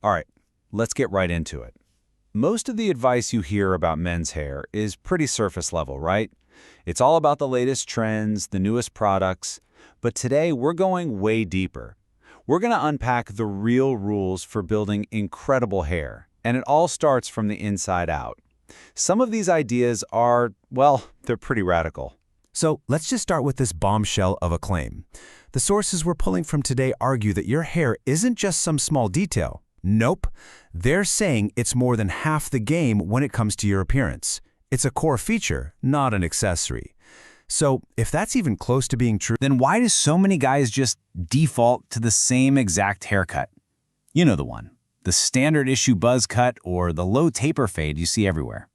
All right, let's get right into it. Most of the advice you hear about men's hair is pretty surface level, right? It's all about the latest trends, the newest products. But today, we're going way deeper. We're going to unpack the real rules for building incredible hair, and it all starts from the inside out. Some of these ideas are, well, they're pretty radical. So let's just start with this bombshell of a claim. The sources we're pulling from today argue that your hair isn't just some small detail. Nope. They're saying it's more than half the game when it comes to your appearance. It's a core feature, not an accessory. So if that's even close to being true, Then why do so many guys just default to the same exact haircut? You know the one. The standard issue buzz cut or the low taper fade you see everywhere.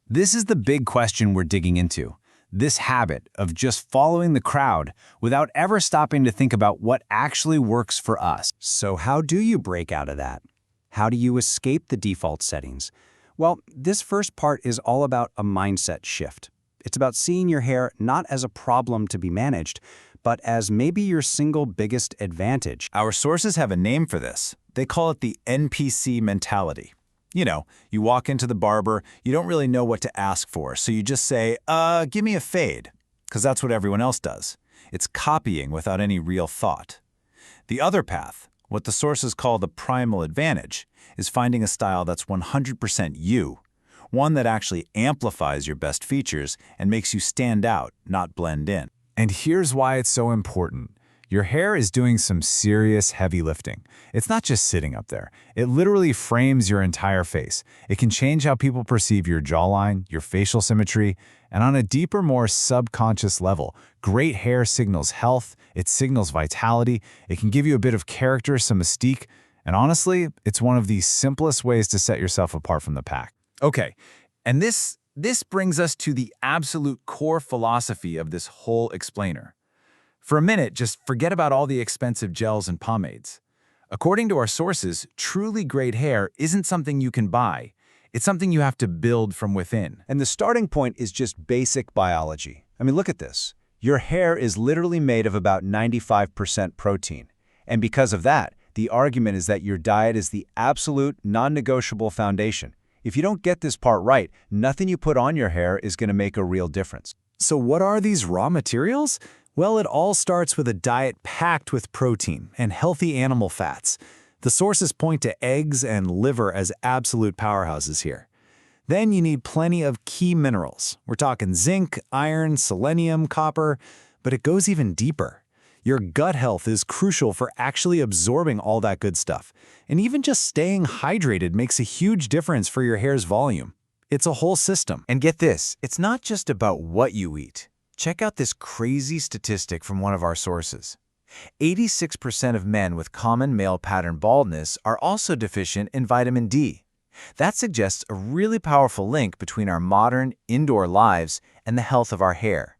This is the big question we're digging into. This habit of just following the crowd without ever stopping to think about what actually works for us. So how do you break out of that? How do you escape the default settings? Well, this first part is all about a mindset shift. It's about seeing your hair not as a problem to be managed, but as maybe your single biggest advantage. Our sources have a name for this. They call it the NPC mentality. You know, you walk into the barber, you don't really know what to ask for, so you just say, give me a fade, because that's what everyone else does. It's copying without any real thought. The other path, what the sources call the primal advantage, is finding a style that's 100% you, one that actually amplifies your best features and makes you stand out, not blend in. And here's why it's so important. Your hair is doing some serious heavy lifting. It's not just sitting up there. It literally frames your entire face. It can change how people perceive your jawline, your facial symmetry, and on a deeper, more subconscious level, great hair signals health, it signals vitality, it can give you a bit of character, some mystique, and honestly, it's one of the simplest ways to set yourself apart from the pack. Okay, and this brings us to the absolute core philosophy of this whole explainer. For a minute, just forget about all the expensive gels and pomades. According to our sources, truly great hair isn't something you can buy. It's something you have to build from within. And the starting point is just basic biology. I mean, look at this. Your hair is literally made of about 95% protein. And because of that, the argument is that your diet is the absolute, non-negotiable foundation. If you don't get this part right, nothing you put on your hair is going to make a real difference. So what are these raw materials? Well, it all starts with a diet packed with protein and healthy animal fats. The sources point to eggs and liver as absolute powerhouses here. Then you need plenty of key minerals. We're talking zinc, iron, selenium, copper, but it goes even deeper. Your gut health is crucial for actually absorbing all that good stuff. And even just staying hydrated makes a huge difference for your hair's volume. It's a whole system. And get this, it's not just about what you eat. Check out this crazy statistic from one of our sources. 86% of men with common male pattern baldness are also deficient in vitamin D. That suggests a really powerful link between our modern, indoor lives and the health of our hair.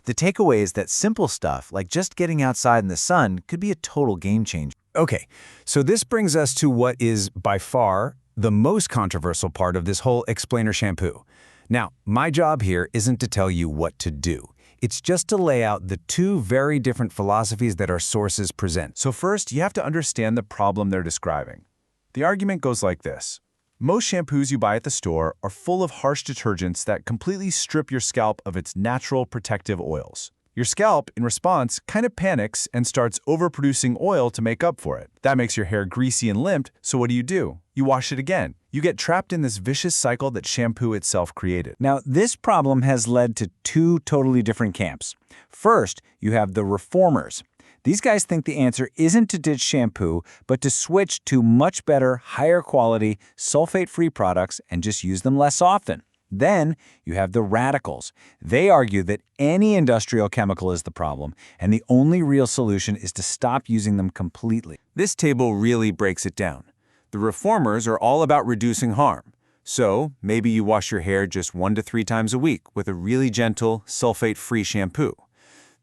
The takeaway is that simple stuff, like just getting outside in the sun, could be a total game changer. Okay, so this brings us to what is, by far, the most controversial part of this whole explainer shampoo. Now, my job here isn't to tell you what to do. It's just to lay out the two very different philosophies that our sources present. So first, you have to understand the problem they're describing. The argument goes like this. Most shampoos you buy at the store are full of harsh detergents that completely strip your scalp of its natural protective oils. Your scalp, in response, kind of panics and starts overproducing oil to make up for it. That makes your hair greasy and limp, so what do? You wash it again. You get trapped in this vicious cycle that shampoo itself created. Now, this problem has led to two totally different camps. First, you have the reformers. These guys think the answer isn't to ditch shampoo, but to switch to much better, higher quality, sulfate-free products and just use them less often. Then you have the radicals. They argue that any industrial chemical is the problem, and the only real solution is to stop using them completely. This table really breaks it down. The reformers are all about reducing harm. So maybe you wash your hair just 1 to 3 times a week with a really gentle, sulfate-free shampoo.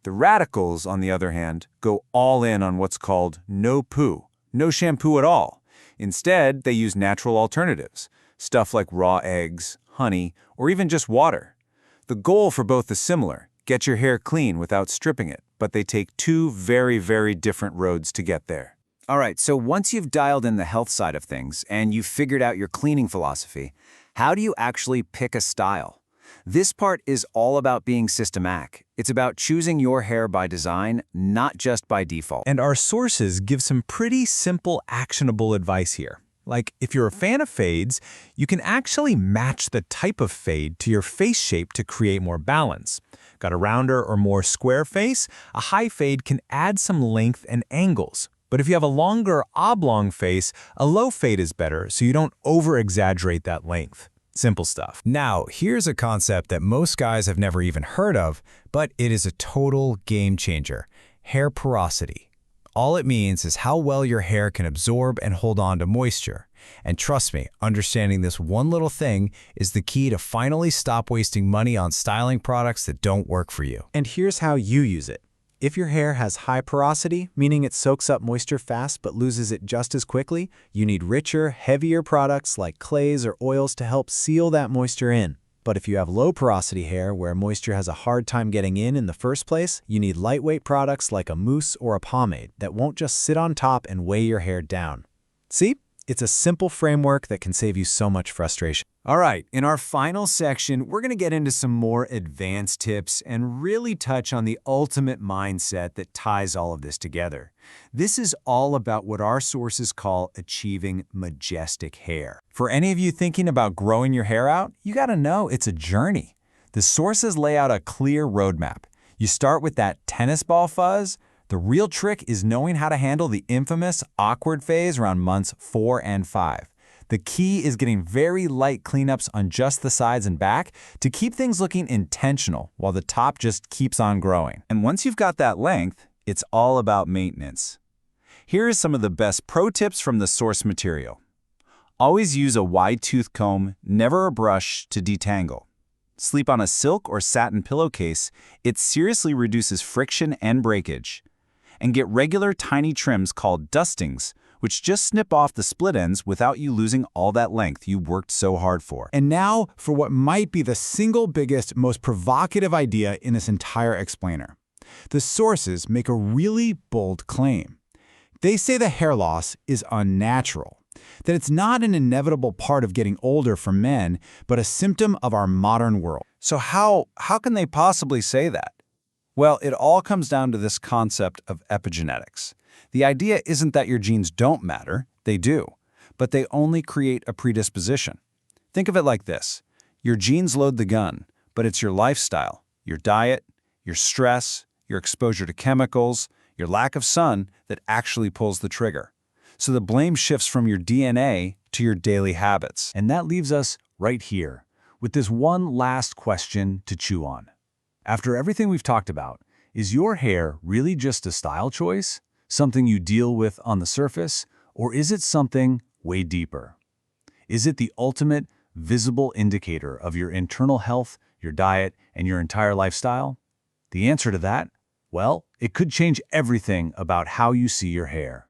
The radicals, on the other hand, go all in on what's called no poo, no shampoo at all. Instead, they use natural alternatives, stuff like raw eggs, honey, or even just water. The goal for both is similar, get your hair clean without stripping it, but they take two very, very different roads to get there. All right, so once you've dialed in the health side of things and you've figured out your cleaning philosophy, how do you actually pick a style? This part is all about being systematic. It's about choosing your hair by design, not just by default. And our sources give some pretty simple, actionable advice here. Like, if you're a fan of fades, you can actually match the type of fade to your face shape to create more balance. Got a rounder or more square face? A high fade can add some length and angles. But if you have a longer, oblong face, a low fade is better so you don't over-exaggerate that length. Simple stuff. Now, here's a concept that most guys have never even heard of, but it is a total game changer: hair porosity. All it means is how well your hair can absorb and hold on to moisture. And trust me, understanding this one little thing is the key to finally stop wasting money on styling products that don't work for you. And here's how you use it. If your hair has high porosity, meaning it soaks up moisture fast but loses it just as quickly, you need richer, heavier products like clays or oils to help seal that moisture in. But if you have low porosity hair where moisture has a hard time getting in the first place, you need lightweight products like a mousse or a pomade that won't just sit on top and weigh your hair down. See? It's a simple framework that can save you so much frustration. All right, in our final section, we're going to get into some more advanced tips and really touch on the ultimate mindset that ties all of this together. This is all about what our sources call achieving majestic hair. For any of you thinking about growing your hair out, you got to know it's a journey. The sources lay out a clear roadmap. You start with that tennis ball fuzz. The real trick is knowing how to handle the infamous awkward phase around months 4 and 5. The key is getting very light cleanups on just the sides and back to keep things looking intentional while the top just keeps on growing. And once you've got that length, it's all about maintenance. Here are some of the best pro tips from the source material. Always use a wide tooth comb, never a brush, to detangle. Sleep on a silk or satin pillowcase. It seriously reduces friction and breakage. And get regular tiny trims called dustings, which just snip off the split ends without you losing all that length you worked so hard for. And now for what might be the single biggest, most provocative idea in this entire explainer. The sources make a really bold claim. They say the hair loss is unnatural, that it's not an inevitable part of getting older for men, but a symptom of our modern world. So how can they possibly say that? Well, it all comes down to this concept of epigenetics. The idea isn't that your genes don't matter, they do, but they only create a predisposition. Think of it like this. Your genes load the gun, but it's your lifestyle, your diet, your stress, your exposure to chemicals, your lack of sun that actually pulls the trigger. So the blame shifts from your DNA to your daily habits. And that leaves us right here with this one last question to chew on. After everything we've talked about, is your hair really just a style choice, something you deal with on the surface, or is it something way deeper? Is it the ultimate visible indicator of your internal health, your diet, and your entire lifestyle? The answer to that? Well, it could change everything about how you see your hair.